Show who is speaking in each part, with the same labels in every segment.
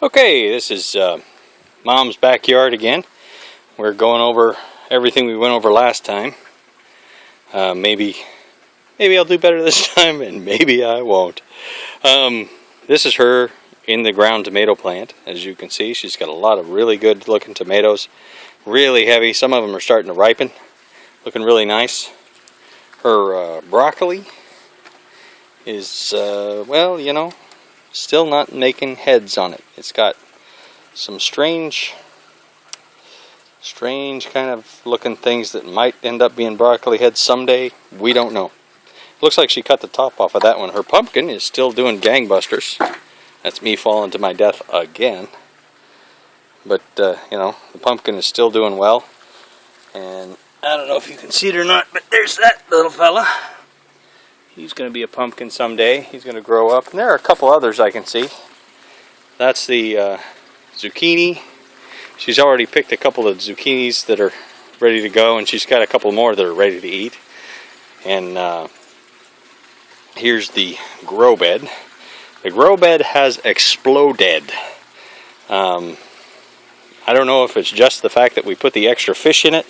Speaker 1: Okay, this is Mom's backyard again. We're going over everything we went over last time. Maybe I'll do better this time, and maybe I won't. This is her in the ground tomato plant. As you can see, she's got a lot of really good looking tomatoes. Really heavy. Some of them are starting to ripen. Looking really nice. Her broccoli is, well, you know, still not making heads on it. It's got some strange kind of looking things that might end up being broccoli heads someday. We don't know. Looks like she cut the top off of that one. Her pumpkin is still doing gangbusters. That's me falling to my death again. But, you know, the pumpkin is still doing well. And I don't know if you can see it or not, but there's that little fella. He's going to be a pumpkin someday. He's going to grow up. And there are a couple others I can see. That's the zucchini. She's already picked a couple of zucchinis that are ready to go, and she's got a couple more that are ready to eat. And here's the grow bed. The grow bed has exploded. I don't know if it's just the fact that we put the extra fish in it,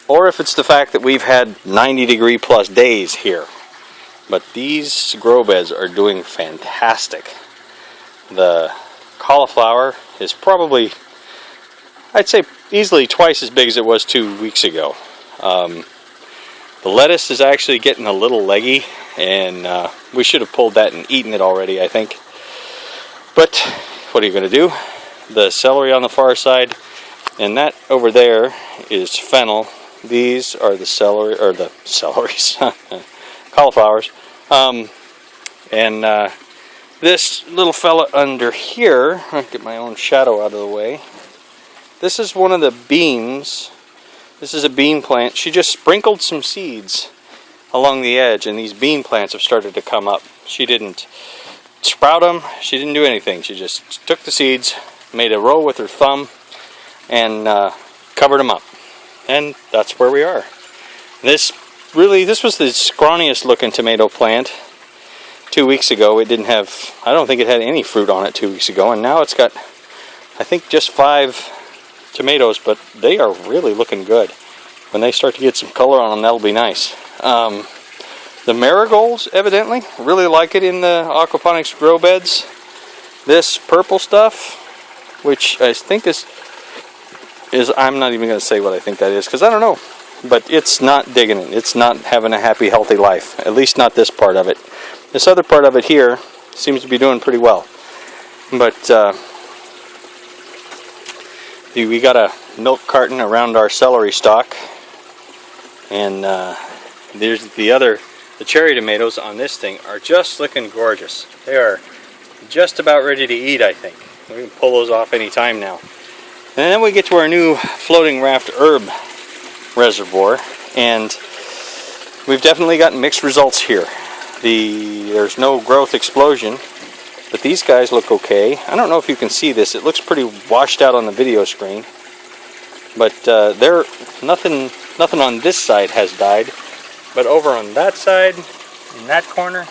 Speaker 1: or if it's the fact that we've had 90-degree plus days here. But these grow beds are doing fantastic. The cauliflower is probably, I'd say, easily twice as big as it was 2 weeks ago. The lettuce is actually getting a little leggy, and we should have pulled that and eaten it already, I think. But what are you going to do? The celery on the far side, and that over there is fennel. These are the celery, or the celeries, cauliflowers. This little fella under here, I'll get my own shadow out of the way. This is one of the beans. This is a bean plant. She just sprinkled some seeds along the edge, and these bean plants have started to come up. She didn't sprout them. She didn't do anything. She just took the seeds, made a row with her thumb, and covered them up. And that's where we are. This was the scrawniest looking tomato plant 2 weeks ago. It didn't have, I don't think it had any fruit on it 2 weeks ago, and now it's got, I think, just 5 tomatoes, but they are really looking good. When they start to get some color on them, that'll be nice. The marigolds, evidently, really like it in the Aquaponics grow beds. This purple stuff, which I think is I'm not even going to say what I think that is, because I don't know. But it's not digging it. It's not having a happy, healthy life. At least not this part of it. This other part of it here seems to be doing pretty well. But we got a milk carton around our celery stalk. And there's the cherry tomatoes on this thing are just looking gorgeous. They are just about ready to eat, I think. We can pull those off any time now. And then we get to our new floating raft herb reservoir, and we've definitely gotten mixed results here. There's no growth explosion, but these guys look okay. I don't know if you can see this. It looks pretty washed out on the video screen, but nothing on this side has died. But over on that side, in that corner,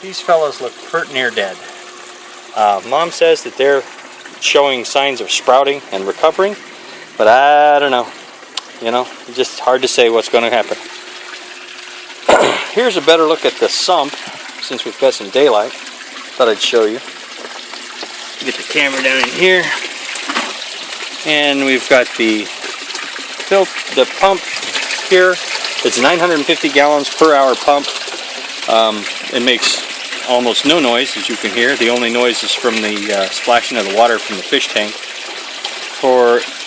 Speaker 1: these fellows look pretty near dead. Mom says that they're showing signs of sprouting and recovering, but I don't know. You know, it's just hard to say what's going to happen. Here's a better look at the sump, since we've got some daylight. Thought I'd show you. Get the camera down in here, and we've got the pump here. It's a 950 gallons per hour pump. It makes almost no noise, as you can hear. The only noise is from the splashing of the water from the fish tank.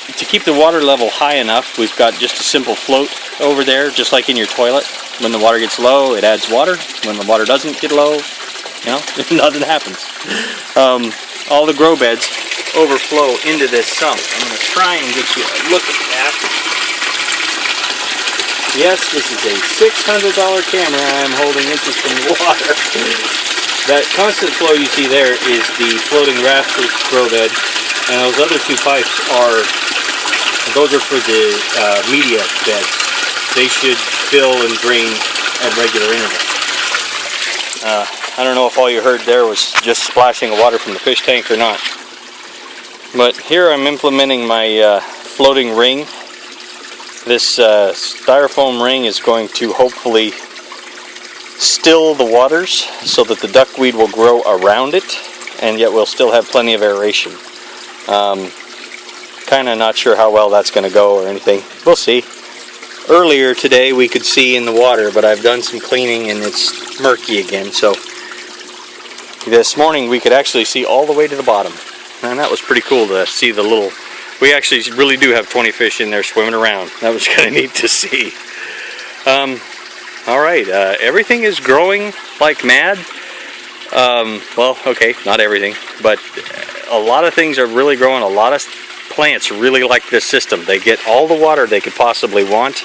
Speaker 1: To keep the water level high enough, we've got just a simple float over there, just like in your toilet. When the water gets low, it adds water. When the water doesn't get low, you know, nothing happens. All the grow beds overflow into this sump. I'm going to try and get you a look at that. Yes, this is a $600 camera I'm holding empty from the water. That constant flow you see there is the floating raft grow bed, and those other 2 pipes those are for the media beds. They should fill and drain at regular intervals. I don't know if all you heard there was just splashing of water from the fish tank or not. But here I'm implementing my floating ring. This styrofoam ring is going to hopefully still the waters so that the duckweed will grow around it, and yet we'll still have plenty of aeration. Kind of not sure how well that's going to go or anything. We'll see. Earlier today we could see in the water, but I've done some cleaning and it's murky again. So this morning we could actually see all the way to the bottom, and that was pretty cool to see the little... We actually really do have 20 fish in there swimming around. That was kind of neat to see. Alright, everything is growing like mad. Well, okay, not everything, but a lot of things are really growing. A lot of plants really like this system. They get all the water they could possibly want,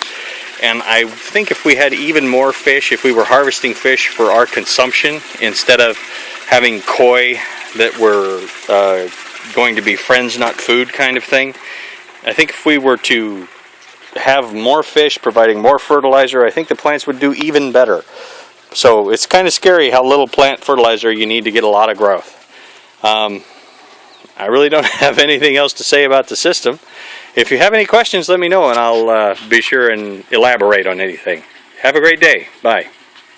Speaker 1: and I think if we had even more fish, if we were harvesting fish for our consumption instead of having koi that were going to be friends not food kind of thing, I think if we were to have more fish providing more fertilizer, I think the plants would do even better. So it's kind of scary how little plant fertilizer you need to get a lot of growth. I really don't have anything else to say about the system. If you have any questions, let me know and I'll be sure and elaborate on anything. Have a great day. Bye.